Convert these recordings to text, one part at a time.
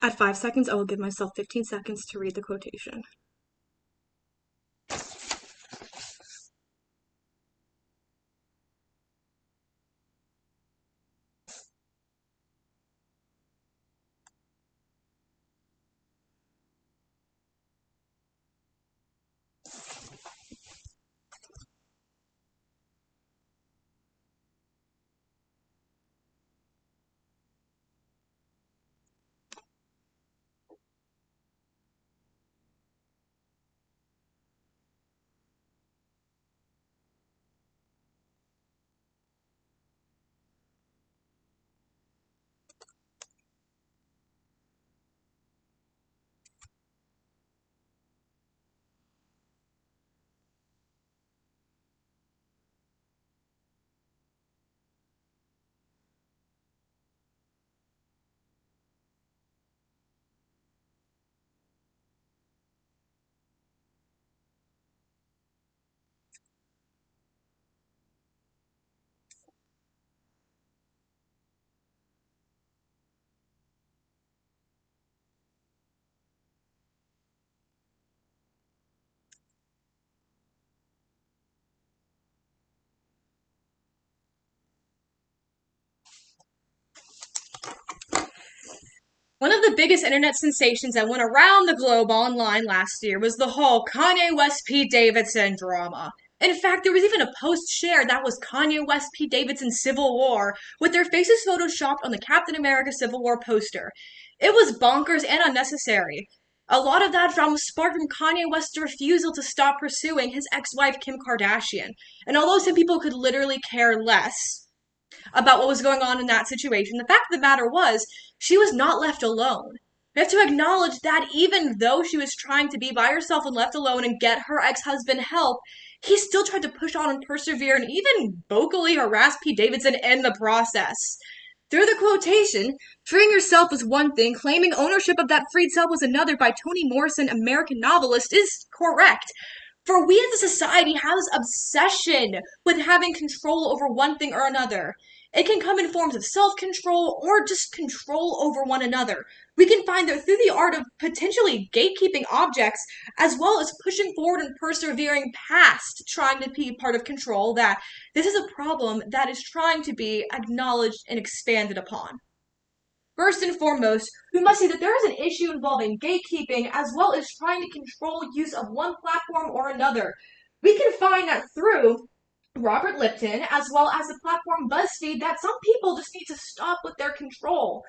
At 5 seconds, I will give myself 15 seconds to read the quotation. One of the biggest internet sensations that went around the globe online last year was the whole Kanye West Pete Davidson drama. In fact, there was even a post shared that was Kanye West Pete Davidson Civil War with their faces photoshopped on the Captain America Civil War poster. It was bonkers and unnecessary. A lot of that drama sparked from Kanye West's refusal to stop pursuing his ex-wife Kim Kardashian. And although some people could literally care less about what was going on in that situation. The fact of the matter was, she was not left alone. We have to acknowledge that even though she was trying to be by herself and left alone and get her ex husband help, he still tried to push on and persevere and even vocally harass Pete Davidson in the process. Through the quotation, freeing yourself was one thing, claiming ownership of that freed self was another by Toni Morrison, American novelist, is correct. For we as a society have this obsession with having control over one thing or another. It can come in forms of self-control or just control over one another. We can find that through the art of potentially gatekeeping objects, as well as pushing forward and persevering past trying to be part of control, that this is a problem that is trying to be acknowledged and expanded upon. First and foremost, we must say that there is an issue involving gatekeeping as well as trying to control use of one platform or another. We can find that through Robert Lipton, as well as the platform BuzzFeed, that some people just need to stop with their control.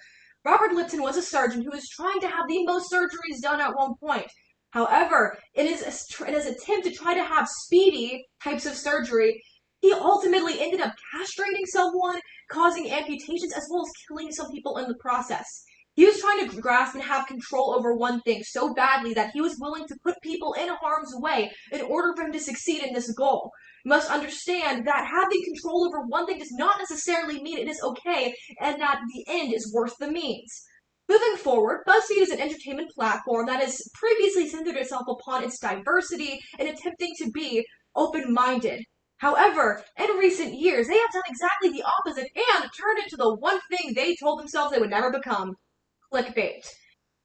Robert Lipton was a surgeon who was trying to have the most surgeries done at one point. However, in his attempt to try to have speedy types of surgery, he ultimately ended up castrating someone, causing amputations, as well as killing some people in the process. He was trying to grasp and have control over one thing so badly that he was willing to put people in harm's way in order for him to succeed in this goal. You must understand that having control over one thing does not necessarily mean it is okay and that the end is worth the means. Moving forward, BuzzFeed is an entertainment platform that has previously centered itself upon its diversity and attempting to be open-minded. However, in recent years, they have done exactly the opposite and turned into the one thing they told themselves they would never become: clickbait.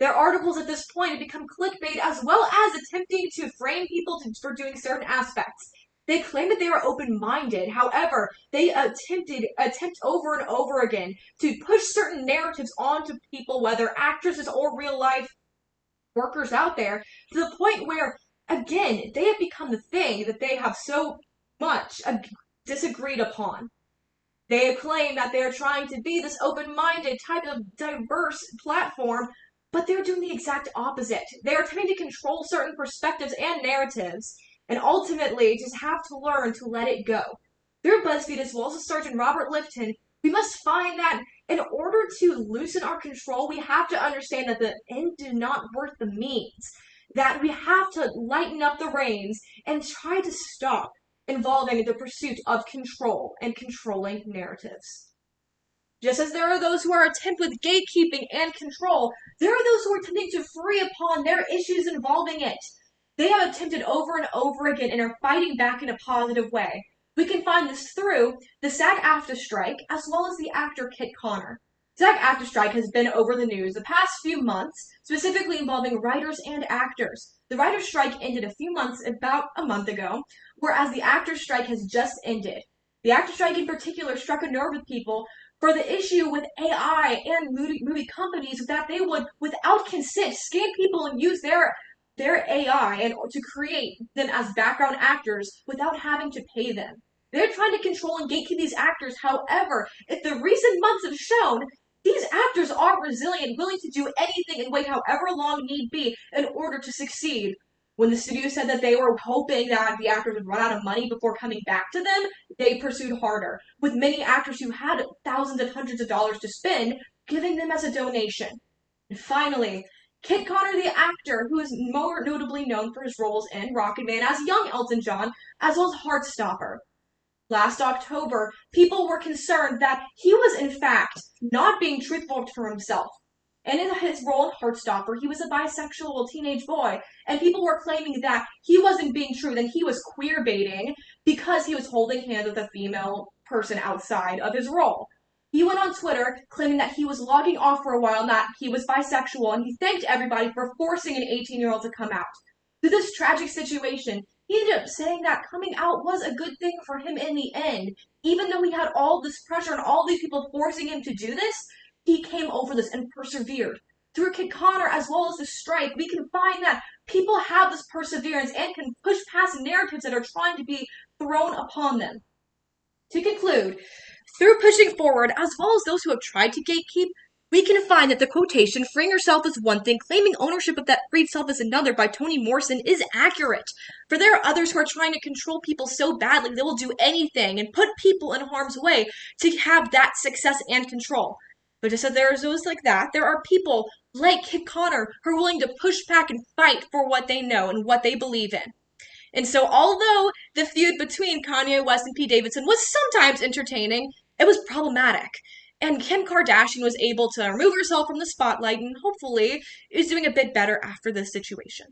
Their articles at this point have become clickbait as well as attempting to frame people for doing certain aspects. They claim that they are open-minded. However, they attempt over and over again to push certain narratives onto people, whether actresses or real life workers out there, to the point where, again, they have become the thing that they have so much disagreed upon. They claim that they're trying to be this open-minded type of diverse platform, but they're doing the exact opposite. They're trying to control certain perspectives and narratives, and ultimately just have to learn to let it go. Through BuzzFeed as well as Sergeant Robert Lifton, we must find that in order to loosen our control, we have to understand that the end do not worth the means. That we have to lighten up the reins and try to stop involving the pursuit of control and controlling narratives. Just as there are those who are attempting with gatekeeping and control, there are those who are attempting to free upon their issues involving it. They have attempted over and over again and are fighting back in a positive way. We can find this through the SAG-AFTRA strike as well as the actor Kit Connor. SAG-AFTRA strike has been over the news the past few months, specifically involving writers and actors. The writers' strike ended a few months, about a month ago, whereas the actors' strike has just ended. The actors' strike in particular struck a nerve with people for the issue with AI and movie companies that they would, without consent, scan people and use their AI and to create them as background actors without having to pay them. They're trying to control and gatekeep these actors. However, if the recent months have shown, these actors are resilient, willing to do anything and wait however long need be in order to succeed. When the studio said that they were hoping that the actors would run out of money before coming back to them, they pursued harder, with many actors who had thousands and hundreds of dollars to spend giving them as a donation. And finally, Kit Connor, the actor, who is more notably known for his roles in Rocketman as young Elton John, as well as Heartstopper. Last October, people were concerned that he was, in fact, not being truthful for himself. And in his role in Heartstopper, he was a bisexual teenage boy, and people were claiming that he wasn't being true, that he was queer baiting because he was holding hands with a female person outside of his role. He went on Twitter claiming that he was logging off for a while and that he was bisexual, and he thanked everybody for forcing an 18-year-old to come out. Through this tragic situation, he ended up saying that coming out was a good thing for him in the end. Even though he had all this pressure and all these people forcing him to do this, he came over this and persevered. Through Kid Connor as well as the strike, we can find that people have this perseverance and can push past narratives that are trying to be thrown upon them. To conclude, through pushing forward, as well as those who have tried to gatekeep, we can find that the quotation, freeing yourself is one thing, claiming ownership of that freed self is another by Toni Morrison is accurate. For there are others who are trying to control people so badly they will do anything and put people in harm's way to have that success and control. But just as there are those like that, there are people like Kid Connor who are willing to push back and fight for what they know and what they believe in. And so, although the feud between Kanye West and Pete Davidson was sometimes entertaining, it was problematic. And Kim Kardashian was able to remove herself from the spotlight and hopefully is doing a bit better after this situation.